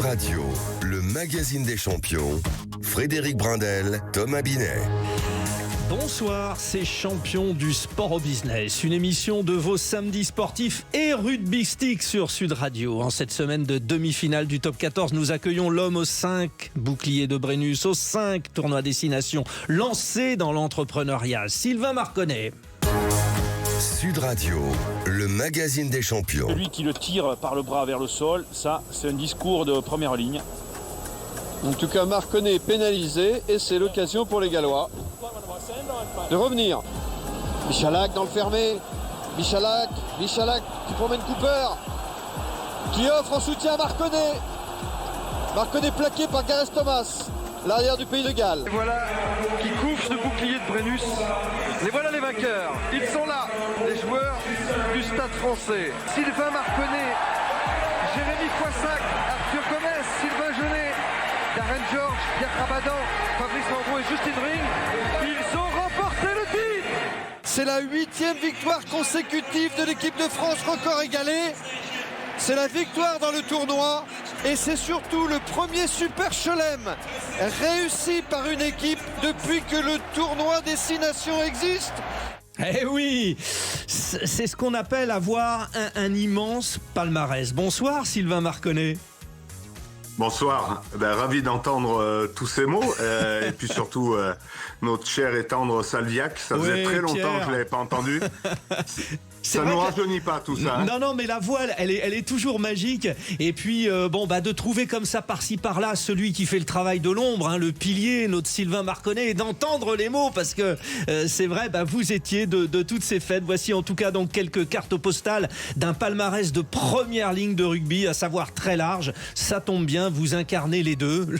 Radio, le magazine des champions, Frédéric Brindel, Thomas Binet. Bonsoir, c'est Champions du sport au business, une émission de vos samedis sportifs et rugbystiques sur Sud Radio. En cette semaine de demi-finale du top 14, nous accueillons l'homme aux 5 boucliers de Brennus, aux 5 tournois destination lancés dans l'entrepreneuriat, Sylvain Marconnet. Sud Radio, le magazine des champions. Celui qui le tire par le bras vers le sol, ça, c'est un discours de première ligne. En tout cas, Marconnet est pénalisé et c'est l'occasion pour les Gallois de revenir. Michalak dans le fermé. Michalak qui promène Cooper, qui offre en soutien à Marconnet. Marconnet plaqué par Gareth Thomas, l'arrière du pays de Galles. Et voilà qui couvre ce bouclier de Brennus. Et voilà les vainqueurs. Ils sont là, les joueurs du Stade français. Sylvain Marconnet, Jérémy Foissac, Arthur Gomez, Sylvain Genet, Darren George, Pierre Rabadan, Fabrice Landreau et Justin Ring. Ils ont remporté le titre. C'est la 8e victoire consécutive de l'équipe de France, record égalé. C'est la victoire dans le tournoi et c'est surtout le premier Super Chelem réussi par une équipe depuis que le tournoi Destination existe. Eh oui, c'est ce qu'on appelle avoir un immense palmarès. Bonsoir Sylvain Marconnet. Bonsoir, ravi d'entendre tous ces mots et puis surtout notre cher et tendre Salviac, ça faisait très longtemps Pierre. que je ne l'avais pas entendu. Ça ne nous rajeunit pas tout ça. Hein. Non, mais la voix, elle est toujours magique. Et puis, de trouver comme ça par-ci par-là celui qui fait le travail de l'ombre, le pilier, notre Sylvain Marconnet, et d'entendre les mots, parce que c'est vrai, vous étiez de toutes ces fêtes. Voici en tout cas donc quelques cartes postales d'un palmarès de première ligne de rugby, à savoir très large. Ça tombe bien, vous incarnez les deux.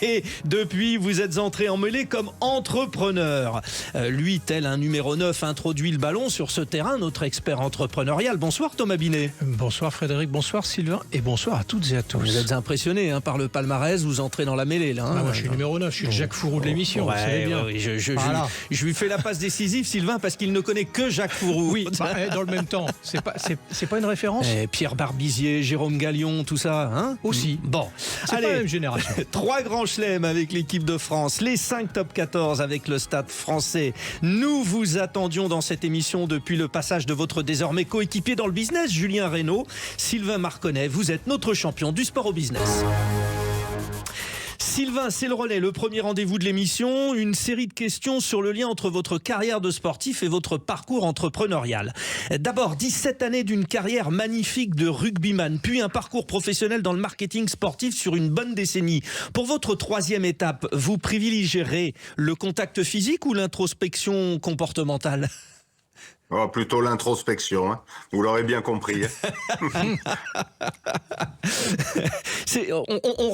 Et depuis, vous êtes entré en mêlée comme entrepreneur. Lui, tel un numéro 9, introduit le ballon sur ce terrain, notre expert entrepreneurial. Bonsoir Thomas Binet. Bonsoir Frédéric, bonsoir Sylvain et bonsoir à toutes et à tous. Vous êtes impressionné par le palmarès, vous entrez dans la mêlée là. Moi je suis numéro 9, je suis le Jacques Fourou de l'émission, vous savez bien. Oui, je lui fais la passe décisive Sylvain parce qu'il ne connaît que Jacques Fourou. Oui, dans le même temps, c'est pas une référence. Pierre Barbizier, Jérôme Gallion, tout ça, Aussi. Bon, c'est pas la même génération. 3 grands chelems avec l'équipe de France, les 5 top 14 avec le Stade français. Nous vous attendions dans cette émission depuis le passage de votre désormais coéquipier dans le business, Julien Reynaud. Sylvain Marconnet, vous êtes notre champion du sport au business. Sylvain, c'est le relais, le premier rendez-vous de l'émission, une série de questions sur le lien entre votre carrière de sportif et votre parcours entrepreneurial. D'abord, 17 années d'une carrière magnifique de rugbyman, puis un parcours professionnel dans le marketing sportif sur une bonne décennie. Pour votre 3e étape, vous privilégierez le contact physique ou l'introspection comportementale ? Oh, plutôt l'introspection, hein. Vous l'aurez bien compris. On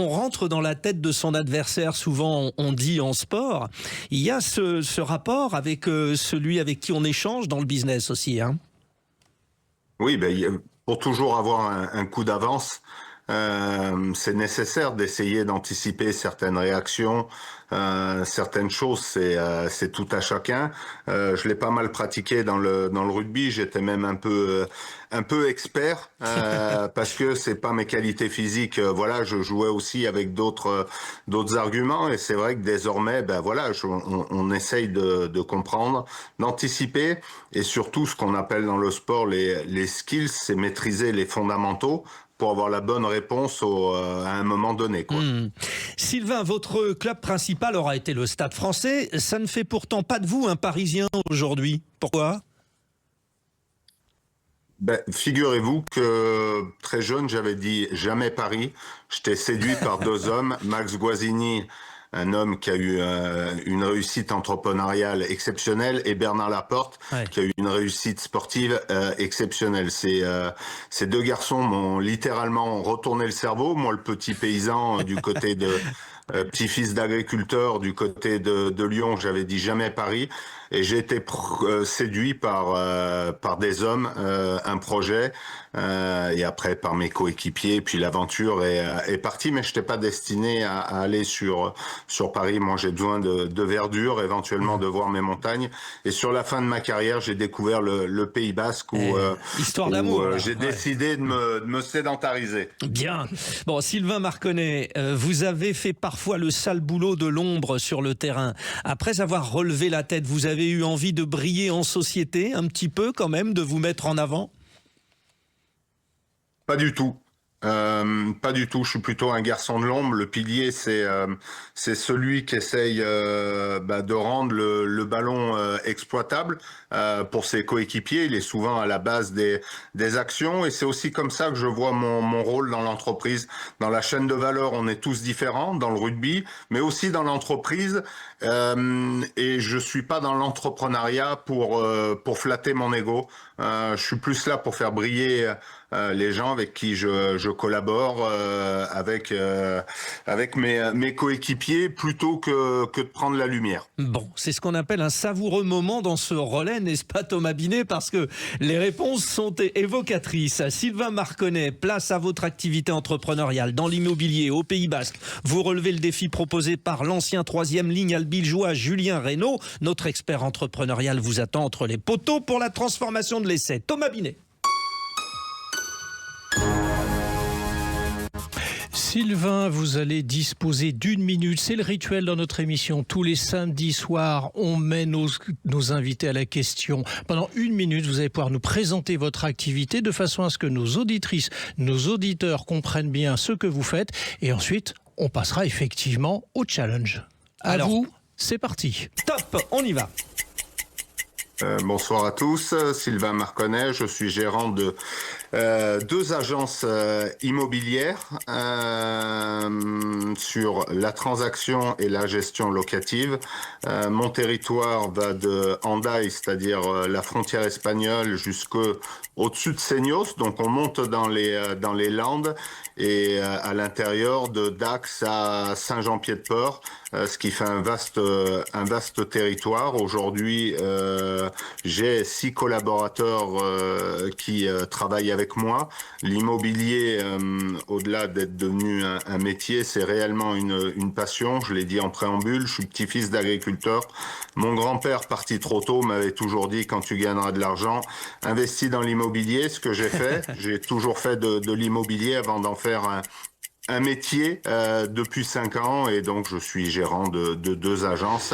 rentre dans la tête de son adversaire, souvent on dit en sport. Il y a ce rapport avec celui avec qui on échange dans le business aussi. Hein. Oui, pour toujours avoir un coup d'avance, c'est nécessaire d'essayer d'anticiper certaines réactions, certaines choses, c'est tout à chacun. Je l'ai pas mal pratiqué dans le rugby, j'étais même un peu expert parce que c'est pas mes qualités physiques. Je jouais aussi avec d'autres arguments et c'est vrai que désormais, on essaye de comprendre, d'anticiper et surtout ce qu'on appelle dans le sport les skills, c'est maîtriser les fondamentaux pour avoir la bonne réponse à un moment donné. Sylvain, votre club principal aura été le Stade français. Ça ne fait pourtant pas de vous un Parisien aujourd'hui. Pourquoi ? Figurez-vous que très jeune, j'avais dit jamais Paris. J'étais séduit par 2 hommes, Max Guazzini, un homme qui a eu une réussite entrepreneuriale exceptionnelle, et Bernard Laporte, qui a eu une réussite sportive exceptionnelle. Ces 2 garçons m'ont littéralement retourné le cerveau. Moi, le petit paysan du côté de petit-fils d'agriculteur du côté de Lyon, j'avais dit jamais Paris. et j'ai été séduit par des hommes, un projet, et après par mes coéquipiers. Puis l'aventure est partie, mais je n'étais pas destiné à aller sur Paris. Moi, j'ai besoin de verdure, éventuellement de voir mes montagnes. Et sur la fin de ma carrière, j'ai découvert le Pays Basque où histoire d'amour. J'ai décidé de me sédentariser. Bien. Bon, Sylvain Marconnet, vous avez fait parfois le sale boulot de l'ombre sur le terrain. Après avoir relevé la tête, vous avez eu envie de briller en société, un petit peu quand même, de vous mettre en avant? Pas du tout. Pas du tout. Je suis plutôt un garçon de l'ombre. Le pilier, c'est celui qui essaye de rendre le ballon exploitable pour ses coéquipiers. Il est souvent à la base des actions, et c'est aussi comme ça que je vois mon rôle dans l'entreprise. Dans la chaîne de valeur, on est tous différents, dans le rugby, mais aussi dans l'entreprise. Et je suis pas dans l'entrepreneuriat pour flatter mon ego. Je suis plus là pour faire briller les gens avec qui je collabore, avec mes coéquipiers, plutôt que de prendre la lumière. Bon, c'est ce qu'on appelle un savoureux moment dans ce relais, n'est-ce pas Thomas Binet? Parce que les réponses sont évocatrices. Sylvain Marconnet, place à votre activité entrepreneuriale dans l'immobilier au Pays Basque. Vous relevez le défi proposé par l'ancien 3e ligne albigeois Julien Reynaud. Notre expert entrepreneurial vous attend entre les poteaux pour la transformation de l'essai. Thomas Binet. Sylvain, vous allez disposer d'1 minute. C'est le rituel dans notre émission. Tous les samedis soirs, on met nos invités à la question. Pendant 1 minute, vous allez pouvoir nous présenter votre activité de façon à ce que nos auditrices, nos auditeurs comprennent bien ce que vous faites. Et ensuite, on passera effectivement au challenge. À vous, c'est parti. Top, on y va. Bonsoir à tous, Sylvain Marconnet, je suis gérant de 2 agences immobilières sur la transaction et la gestion locative. Mon territoire va de Hendaye, c'est-à-dire la frontière espagnole, jusqu'au-dessus de Seignos, donc on monte dans les Landes, et à l'intérieur de Dax à Saint-Jean-Pied-de-Port, ce qui fait un vaste territoire. Aujourd'hui, j'ai 6 collaborateurs qui travaillent avec moi. L'immobilier, au-delà d'être devenu un métier, c'est réellement une passion. Je l'ai dit en préambule, je suis petit-fils d'agriculteur. Mon grand-père, parti trop tôt, m'avait toujours dit: quand tu gagneras de l'argent, investis dans l'immobilier. Ce que j'ai fait, j'ai toujours fait de l'immobilier avant d'en faire un métier depuis 5 ans, et donc je suis gérant de 2 agences,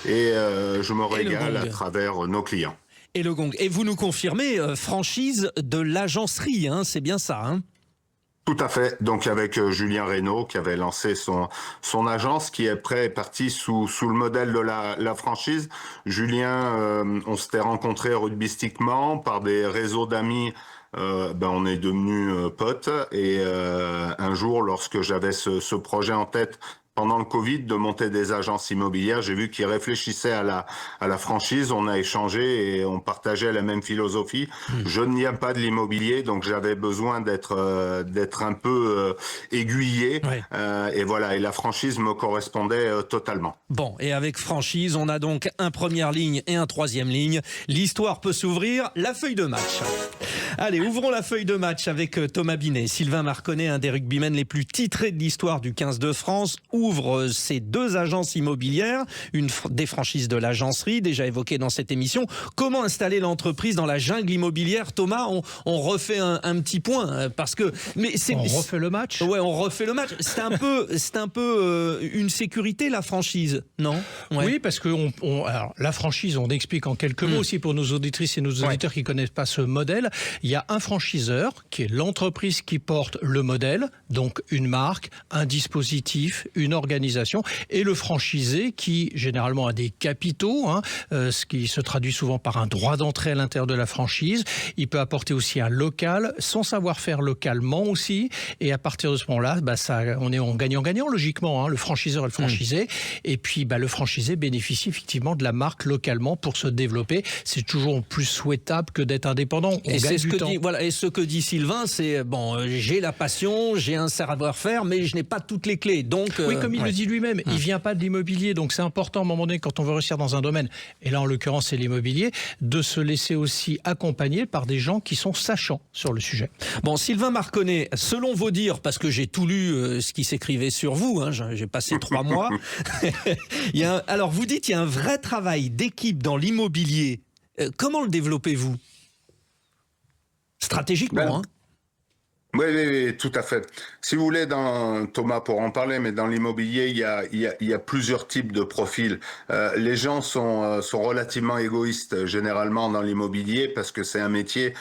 et je me régale à travers nos clients. Et le gong. Et vous nous confirmez, franchise de l'agencerie, hein, c'est bien ça, hein? Tout à fait. Donc avec Julien Reynaud, qui avait lancé son agence, qui est parti sous le modèle de la franchise. Julien, on s'était rencontrés rugbystiquement par des réseaux d'amis. On est devenus potes, et un jour, lorsque j'avais ce projet en tête pendant le Covid de monter des agences immobilières, j'ai vu qu'ils réfléchissaient à la franchise. On a échangé et on partageait la même philosophie. Je n'y aime pas de l'immobilier, donc j'avais besoin d'être un peu aiguillé. Ouais. Et voilà, et la franchise me correspondait totalement. Bon, et avec franchise, on a donc un première ligne et un troisième ligne. L'histoire peut s'ouvrir. La feuille de match. Allez, ouvrons la feuille de match avec Thomas Binet. Sylvain Marconnet, un des rugbymen les plus titrés de l'histoire du 15 de France, ouvre ses 2 agences immobilières, des franchises de l'agencerie, déjà évoquées dans cette émission. Comment installer l'entreprise dans la jungle immobilière? Thomas, on refait un petit point, parce que... On refait le match? Ouais, on refait le match. C'est un peu une sécurité, la franchise, non? Ouais. Oui, parce que alors, la franchise, on explique en quelques mots aussi pour nos auditrices et nos auditeurs qui ne connaissent pas ce modèle. Il y a un franchiseur qui est l'entreprise qui porte le modèle, donc une marque, un dispositif, une organisation, et le franchisé qui généralement a des capitaux, ce qui se traduit souvent par un droit d'entrée à l'intérieur de la franchise. Il peut apporter aussi un local, son savoir-faire localement aussi, et à partir de ce moment-là, on est en gagnant-gagnant logiquement, le franchiseur et le franchisé, et puis le franchisé bénéficie effectivement de la marque localement pour se développer. C'est toujours plus souhaitable que d'être indépendant. On gagne du ce que dit Sylvain, c'est j'ai la passion, j'ai un savoir-faire, mais je n'ai pas toutes les clés. Donc, oui, comme il le dit lui-même, il vient pas de l'immobilier, donc c'est important à un moment donné quand on veut réussir dans un domaine, et là en l'occurrence c'est l'immobilier, de se laisser aussi accompagner par des gens qui sont sachants sur le sujet. Bon, Sylvain Marconnet, selon vos dires, parce que j'ai tout lu ce qui s'écrivait sur vous, j'ai passé 3 mois. Alors vous dites il y a un vrai travail d'équipe dans l'immobilier. Comment le développez-vous ? Stratégiquement, Oui, tout à fait. Si vous voulez, Thomas pour en parler, mais dans l'immobilier, il y a plusieurs types de profils. Les gens sont relativement égoïstes généralement dans l'immobilier parce que c'est un métier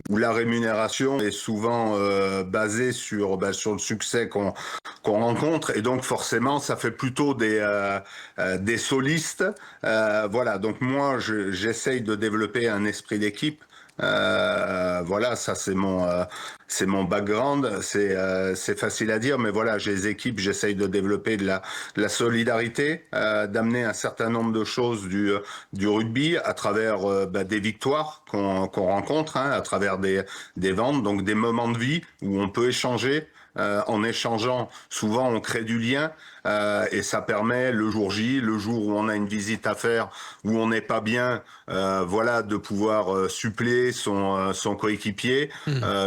où la rémunération est souvent basée sur le succès qu'on rencontre, et donc forcément ça fait plutôt des solistes. Voilà, donc moi j'essaye de développer un esprit d'équipe. Voilà, ça c'est mon background, c'est facile à dire, mais voilà, j'ai des équipes, j'essaye de développer de la solidarité, d'amener un certain nombre de choses du rugby à travers des victoires qu'on rencontre, à travers des ventes, donc des moments de vie où on peut échanger. En échangeant, souvent on crée du lien, et ça permet le jour J, le jour où on a une visite à faire, où on n'est pas bien, voilà, de pouvoir suppléer son coéquipier.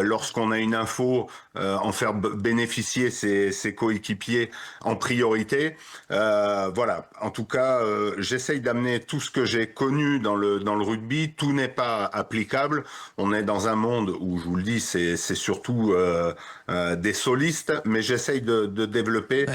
Lorsqu'on a une info, en faire bénéficier ses coéquipiers en priorité. Voilà. En tout cas, j'essaye d'amener tout ce que j'ai connu dans le rugby. Tout n'est pas applicable. On est dans un monde où, je vous le dis, c'est surtout des solistes, mais j'essaye de développer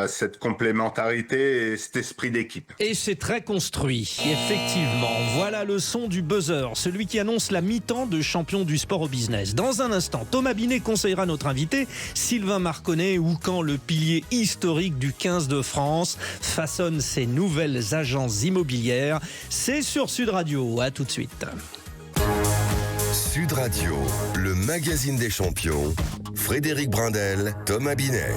cette complémentarité et cet esprit d'équipe. Et c'est très construit, effectivement. Voilà le son du buzzer, celui qui annonce la mi-temps de champion du sport au business. Dans un instant, Thomas Binet conseillera notre invité, Sylvain Marconnet, ou quand le pilier historique du 15 de France façonne ses nouvelles agences immobilières. C'est sur Sud Radio. À tout de suite. Sud Radio, le magazine des champions. Frédéric Brindel, Thomas Binet.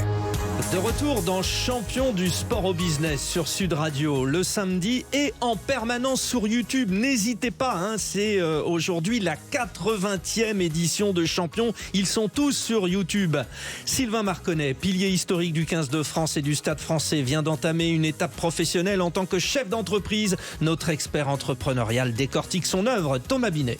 De retour dans Champion du sport au business sur Sud Radio le samedi et en permanence sur YouTube. N'hésitez pas, c'est aujourd'hui la 80e édition de Champion. Ils sont tous sur YouTube. Sylvain Marconnet, pilier historique du 15 de France et du Stade français, vient d'entamer une étape professionnelle en tant que chef d'entreprise. Notre expert entrepreneurial décortique son œuvre, Thomas Binet.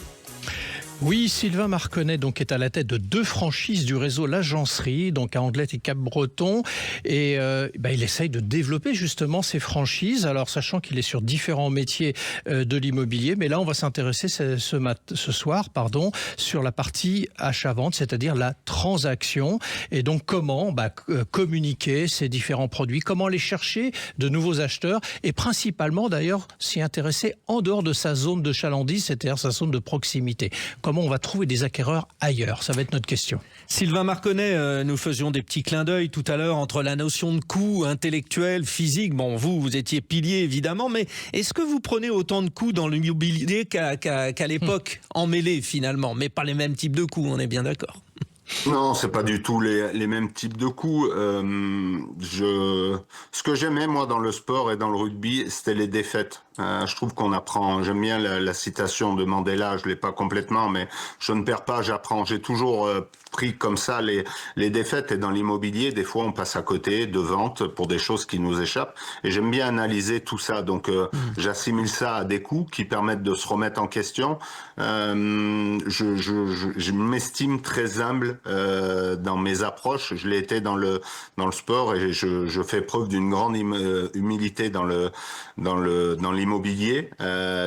Oui, Sylvain Marconnet donc est à la tête de 2 franchises du réseau L'Agencerie, donc à Anglet et Cap-Breton, et il essaye de développer justement ces franchises. Alors sachant qu'il est sur différents métiers de l'immobilier, mais là on va s'intéresser ce soir, sur la partie achat-vente, c'est-à-dire la transaction, et donc comment communiquer ces différents produits, comment aller chercher de nouveaux acheteurs, et principalement d'ailleurs s'y intéresser en dehors de sa zone de chalandise, c'est-à-dire sa zone de proximité. Comment on va trouver des acquéreurs ailleurs? Ça va être notre question. Sylvain Marconnet, nous faisions des petits clins d'œil tout à l'heure entre la notion de coût intellectuel, physique. Bon, vous étiez pilier évidemment, mais est-ce que vous prenez autant de coûts dans l'immobilier qu'à l'époque emmêlés finalement, mais pas les mêmes types de coûts, on est bien d'accord? Non, c'est pas du tout les mêmes types de coups. Ce que j'aimais moi dans le sport et dans le rugby, c'était les défaites. Je trouve qu'on apprend. J'aime bien la citation de Mandela. Je l'ai pas complètement, mais je ne perds pas, j'apprends. J'ai toujours pris comme ça les défaites. Et dans l'immobilier, des fois, on passe à côté de ventes pour des choses qui nous échappent. Et j'aime bien analyser tout ça. Donc, j'assimile ça à des coûts qui permettent de se remettre en question. Je m'estime très humble dans mes approches. Je l'ai été dans le sport, et je fais preuve d'une grande humilité dans l'immobilier,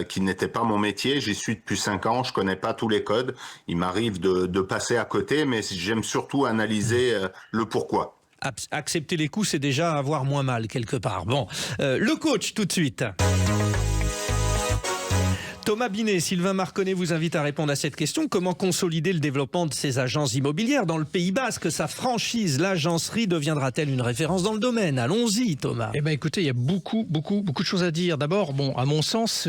qui n'était pas mon métier. J'y suis depuis 5 ans, je connais pas tous les codes. Il m'arrive de passer à côté, mais j'aime surtout analyser le pourquoi. Accepter les coûts, c'est déjà avoir moins mal quelque part. Bon, le coach tout de suite. Thomas Binet, Sylvain Marconnet vous invite à répondre à cette question. Comment consolider le développement de ces agences immobilières dans le Pays Basque? Sa franchise, l'Agencerie, deviendra-t-elle une référence dans le domaine? Allons-y, Thomas. Écoutez, il y a beaucoup de choses à dire. D'abord, à mon sens,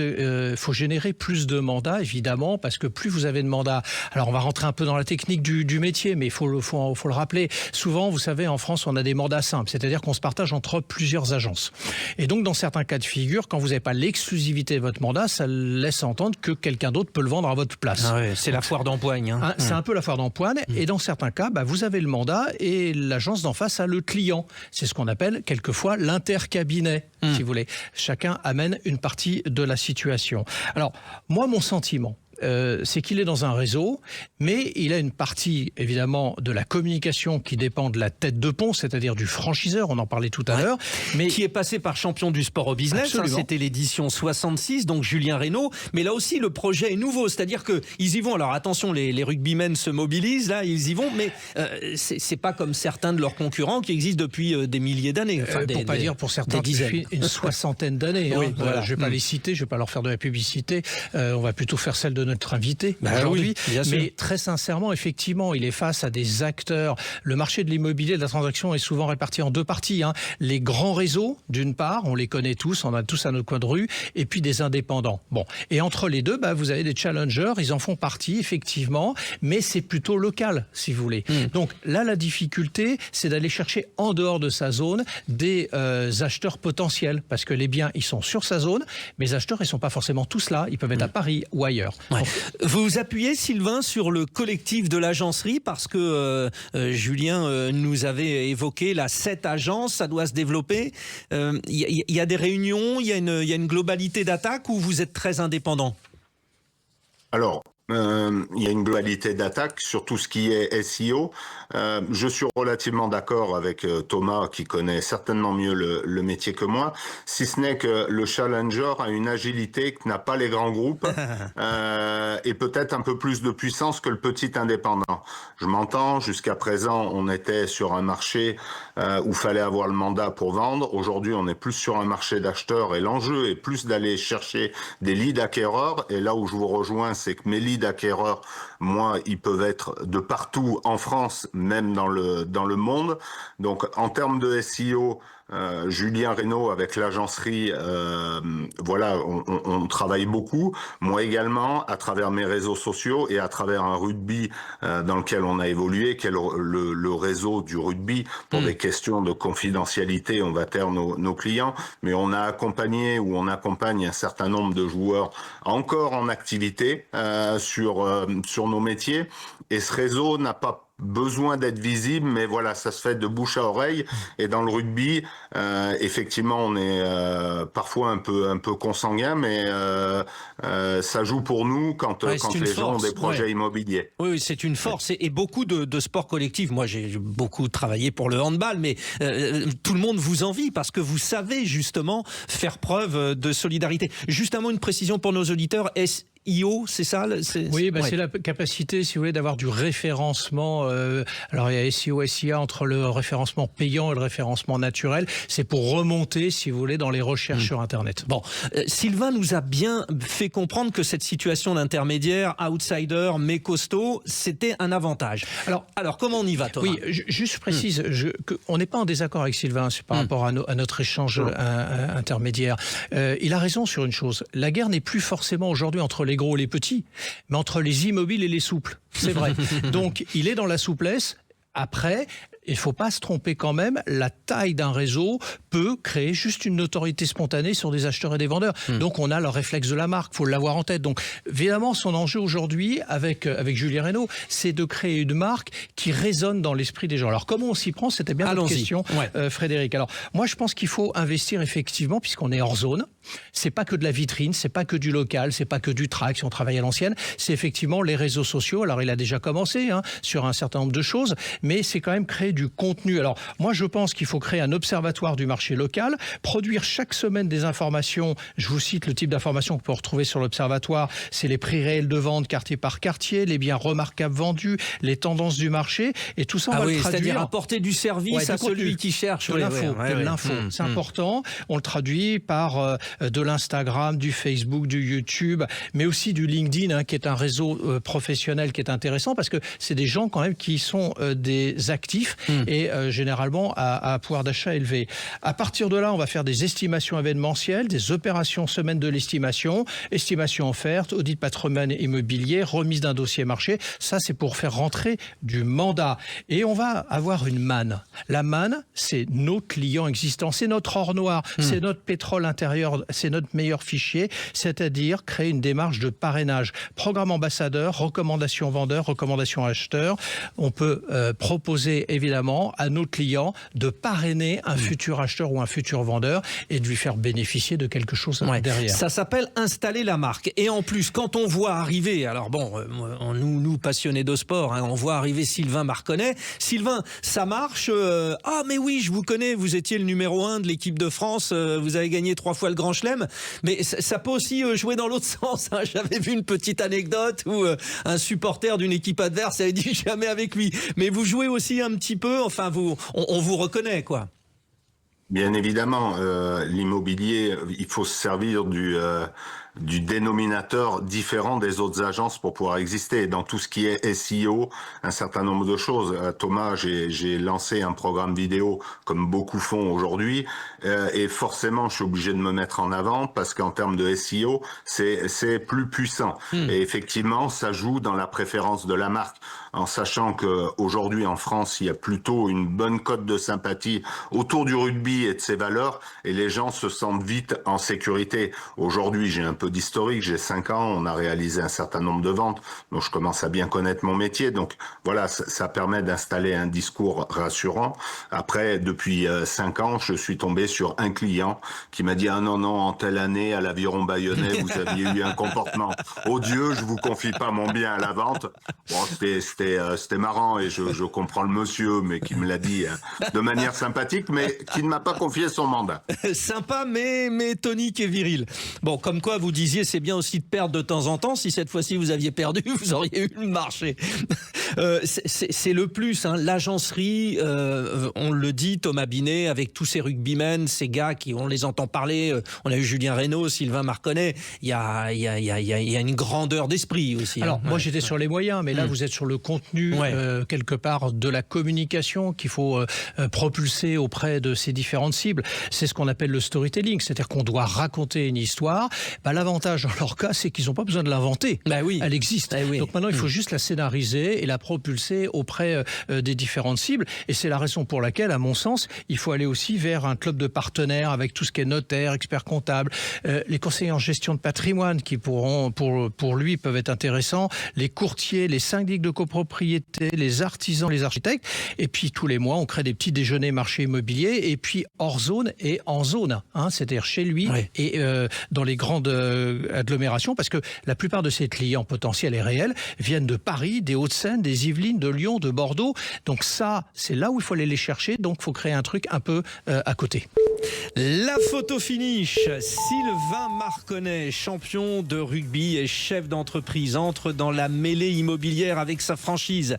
faut générer plus de mandats, évidemment, parce que plus vous avez de mandats. Alors, on va rentrer un peu dans la technique du métier, mais il faut le rappeler. Souvent, vous savez, en France, on a des mandats simples, c'est-à-dire qu'on se partage entre plusieurs agences. Et donc, dans certains cas de figure, quand vous n'avez pas l'exclusivité de votre mandat, ça laisse s'entendre que quelqu'un d'autre peut le vendre à votre place. Ah ouais, c'est la foire d'empoigne. Hein. C'est un peu la foire d'empoigne. Et dans certains cas, vous avez le mandat et l'agence d'en face a le client. C'est ce qu'on appelle quelquefois l'intercabinet, si vous voulez. Chacun amène une partie de la situation. Alors, moi, mon sentiment, c'est qu'il est dans un réseau, mais il a une partie, évidemment, de la communication qui dépend de la tête de pont, c'est-à-dire du franchiseur, on en parlait tout à l'heure. Mais qui est passé par champion du sport au business, hein, c'était l'édition 66, donc Julien Reynaud. Mais là aussi, le projet est nouveau, c'est-à-dire qu'ils y vont. Alors attention, les rugbymen se mobilisent, là, ils y vont, mais c'est pas comme certains de leurs concurrents qui existent depuis des milliers d'années. Enfin, pour pas dire pour certains depuis une soixantaine d'années. Oui, hein. voilà. Je vais pas les citer, je vais pas leur faire de la publicité. On va plutôt faire celle de notre invité aujourd'hui. Oui, mais très sincèrement, effectivement, il est face à des acteurs. Le marché de l'immobilier, de la transaction est souvent réparti en deux parties. Hein. Les grands réseaux, d'une part, on les connaît tous, on a tous à notre coin de rue, et puis des indépendants. Bon, et entre les deux, vous avez des challengers, ils en font partie, effectivement, mais c'est plutôt local, si vous voulez. Donc là, la difficulté, c'est d'aller chercher en dehors de sa zone des acheteurs potentiels, parce que les biens, ils sont sur sa zone, mais les acheteurs, ils sont pas forcément tous là, ils peuvent être à Paris ou ailleurs. Ouais. Donc, vous vous appuyez, Sylvain, sur le collectif de l'agencerie parce que Julien nous avait évoqué la 7 agences, ça doit se développer. Il y a des réunions, il y a une globalité d'attaque ou vous êtes très indépendant? Alors, il y a une globalité d'attaque sur tout ce qui est SEO. Je suis relativement d'accord avec Thomas, qui connaît certainement mieux le métier que moi, si ce n'est que le challenger a une agilité que n'a pas les grands groupes et peut-être un peu plus de puissance que le petit indépendant. Je m'entends, jusqu'à présent, on était sur un marché où fallait avoir le mandat pour vendre. Aujourd'hui, on est plus sur un marché d'acheteurs et l'enjeu est plus d'aller chercher des leads acquéreurs. Et là où je vous rejoins, c'est que mes leads acquéreurs, moi, ils peuvent être de partout en France, même dans le monde. Donc, en termes de SEO, Julien Reynaud avec l'agencerie, voilà, on travaille beaucoup. Moi également, à travers mes réseaux sociaux et à travers un rugby dans lequel on a évolué, qui est le réseau du rugby, pour des questions de confidentialité, on va taire nos clients. Mais on a accompagné ou on accompagne un certain nombre de joueurs encore en activité sur nos métiers. Et ce réseau n'a pas besoin d'être visible, mais voilà, ça se fait de bouche à oreille. Et dans le rugby, effectivement, on est parfois un peu consanguin, mais ça joue pour nous quand les gens ont des projets immobiliers. Oui, c'est une force. Et beaucoup de sports collectifs. Moi, j'ai beaucoup travaillé pour le handball, mais tout le monde vous envie parce que vous savez justement faire preuve de solidarité. Justement, une précision pour nos auditeurs. SEO, c'est ça? Oui, c'est la capacité, si vous voulez, d'avoir du référencement. Alors, il y a SEO, SIA entre le référencement payant et le référencement naturel. C'est pour remonter, si vous voulez, dans les recherches sur Internet. Bon, Sylvain nous a bien fait comprendre que cette situation d'intermédiaire, outsider, mais costaud, c'était un avantage. Alors comment on y va, Thomas? Oui, juste précise, on n'est pas en désaccord avec Sylvain par rapport à notre échange intermédiaire. Il a raison sur une chose. La guerre n'est plus forcément aujourd'hui entre les gros et les petits, mais entre les immobiles et les souples. C'est vrai. Donc, il est dans la souplesse. Après, il ne faut pas se tromper quand même, la taille d'un réseau peut créer juste une notoriété spontanée sur des acheteurs et des vendeurs. Donc on a le réflexe de la marque, il faut l'avoir en tête. Donc évidemment, son enjeu aujourd'hui avec Julien Reynaud, c'est de créer une marque qui résonne dans l'esprit des gens. Alors comment on s'y prend? C'était bien votre question, Frédéric. Alors moi je pense qu'il faut investir effectivement, puisqu'on est hors zone. C'est pas que de la vitrine, c'est pas que du local, c'est pas que du track si on travaille à l'ancienne, c'est effectivement les réseaux sociaux. Alors il a déjà commencé sur un certain nombre de choses, mais c'est quand même créer du contenu. Alors moi je pense qu'il faut créer un observatoire du marché local, produire chaque semaine des informations. Je vous cite le type d'informations qu'on peut retrouver sur l'observatoire, c'est les prix réels de vente quartier par quartier, les biens remarquables vendus, les tendances du marché, et tout ça on va le traduire. C'est-à-dire apporter du service à celui qui cherche de l'info. C'est important. On le traduit par de l'Instagram, du Facebook, du YouTube, mais aussi du LinkedIn, qui est un réseau professionnel qui est intéressant parce que c'est des gens quand même qui sont des actifs et généralement à pouvoir d'achat élevé. À partir de là, on va faire des estimations événementielles, des opérations semaine de l'estimation, estimation offerte, audit patrimoine immobilier, remise d'un dossier marché. Ça, c'est pour faire rentrer du mandat. Et on va avoir une manne. La manne, c'est nos clients existants, c'est notre or noir, c'est notre pétrole intérieur c'est notre meilleur fichier, c'est-à-dire créer une démarche de parrainage. Programme ambassadeur, recommandation vendeur, recommandation acheteur. On peut proposer évidemment à nos clients de parrainer un futur acheteur ou un futur vendeur et de lui faire bénéficier de quelque chose derrière. Ça s'appelle installer la marque. Et en plus, quand on voit arriver, alors bon, nous passionnés de sport, on voit arriver Sylvain Marconnet. Sylvain, ça marche. Ah mais oui, je vous connais, vous étiez le numéro 1 de l'équipe de France, vous avez gagné 3 fois le Grand Chelem. Mais ça peut aussi jouer dans l'autre sens. J'avais vu une petite anecdote où un supporter d'une équipe adverse avait dit jamais avec lui. Mais vous jouez aussi un petit peu, enfin on vous reconnaît quoi. Bien évidemment, l'immobilier, il faut se servir du dénominateur différent des autres agences pour pouvoir exister. Dans tout ce qui est SEO, un certain nombre de choses. Thomas, j'ai lancé un programme vidéo comme beaucoup font aujourd'hui, et forcément, je suis obligé de me mettre en avant parce qu'en termes de SEO, c'est plus puissant. Et effectivement, ça joue dans la préférence de la marque, en sachant que aujourd'hui en France, il y a plutôt une bonne cote de sympathie autour du rugby et de ses valeurs, et les gens se sentent vite en sécurité. Aujourd'hui, j'ai un peu d'historique, j'ai 5 ans, on a réalisé un certain nombre de ventes, donc je commence à bien connaître mon métier, donc voilà, ça permet d'installer un discours rassurant. Après, depuis 5 ans, je suis tombé sur un client qui m'a dit « Ah non, en telle année, à l'Aviron Bayonnais, vous aviez eu un comportement odieux, je vous confie pas mon bien à la vente. » Bon, c'était marrant et je comprends le monsieur, mais qui me l'a dit de manière sympathique, mais qui ne m'a pas confié son mandat. Sympa, mais tonique et viril. Bon, comme quoi vous disiez, c'est bien aussi de perdre de temps en temps. Si cette fois-ci vous aviez perdu, vous auriez eu le marché. C'est le plus, l'agencerie, on le dit, Thomas Binet, avec tous ces rugbymen, ces gars qui, on les entend parler, on a eu Julien Reynaud, Sylvain Marconnet, il y a une grandeur d'esprit aussi. Alors, moi j'étais sur les moyens, mais là vous êtes sur le contenu, quelque part, de la communication qu'il faut propulser auprès de ces différentes cibles. C'est ce qu'on appelle le storytelling, c'est-à-dire qu'on doit raconter une histoire. L'avantage dans leur cas, c'est qu'ils n'ont pas besoin de l'inventer. Elle existe. Donc maintenant, il faut juste la scénariser et la propulser auprès des différentes cibles. Et c'est la raison pour laquelle, à mon sens, il faut aller aussi vers un club de partenaires avec tout ce qui est notaire, expert comptable, les conseillers en gestion de patrimoine qui pourront, pour lui, peuvent être intéressants, les courtiers, les syndics de copropriété, les artisans, les architectes. Et puis, tous les mois, on crée des petits déjeuners marché immobilier et puis hors zone et en zone, c'est-à-dire chez lui et dans les grandes agglomérations, parce que la plupart de ses clients potentiels et réels viennent de Paris, des Hauts-de-Seine, des Yvelines, de Lyon, de Bordeaux. Donc ça, c'est là où il faut aller les chercher. Donc il faut créer un truc un peu à côté. La photo finish. Sylvain Marconnet, champion de rugby et chef d'entreprise, entre dans la mêlée immobilière avec sa franchise.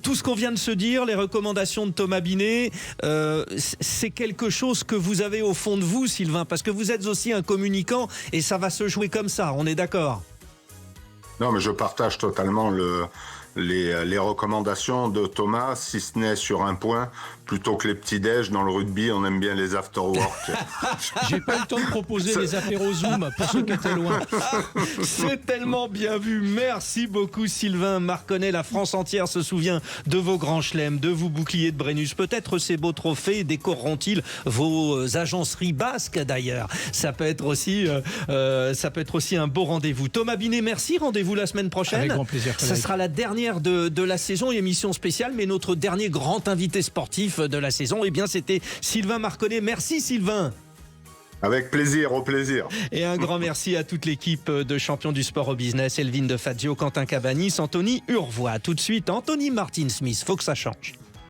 Tout ce qu'on vient de se dire, les recommandations de Thomas Binet, c'est quelque chose que vous avez au fond de vous, Sylvain, parce que vous êtes aussi un communicant et ça va se jouer comme ça, on est d'accord? Non, mais je partage totalement les recommandations de Thomas, si ce n'est sur un point, plutôt que les petits-déj, dans le rugby, on aime bien les after-work. J'ai pas eu le temps de proposer les apéros Zoom pour ceux qui étaient loin. C'est tellement bien vu. Merci beaucoup, Sylvain Marconnet. La France entière se souvient de vos grands chelems, de vos boucliers de Brennus. Peut-être ces beaux trophées décoreront-ils vos agenceries basques, d'ailleurs. Ça peut être aussi un beau rendez-vous. Thomas Binet, merci. Rendez-vous la semaine prochaine. Avec grand plaisir. Ça sera la dernière de la saison, émission spéciale, mais notre dernier grand invité sportif de la saison, c'était Sylvain Marconnet. Merci Sylvain. Avec plaisir, au plaisir. Et un grand merci à toute l'équipe de champions du sport au business, Elvin de Fazio, Quentin Cabanis, Anthony Urvois. Tout de suite, Anthony Martin-Smith, faut que ça change.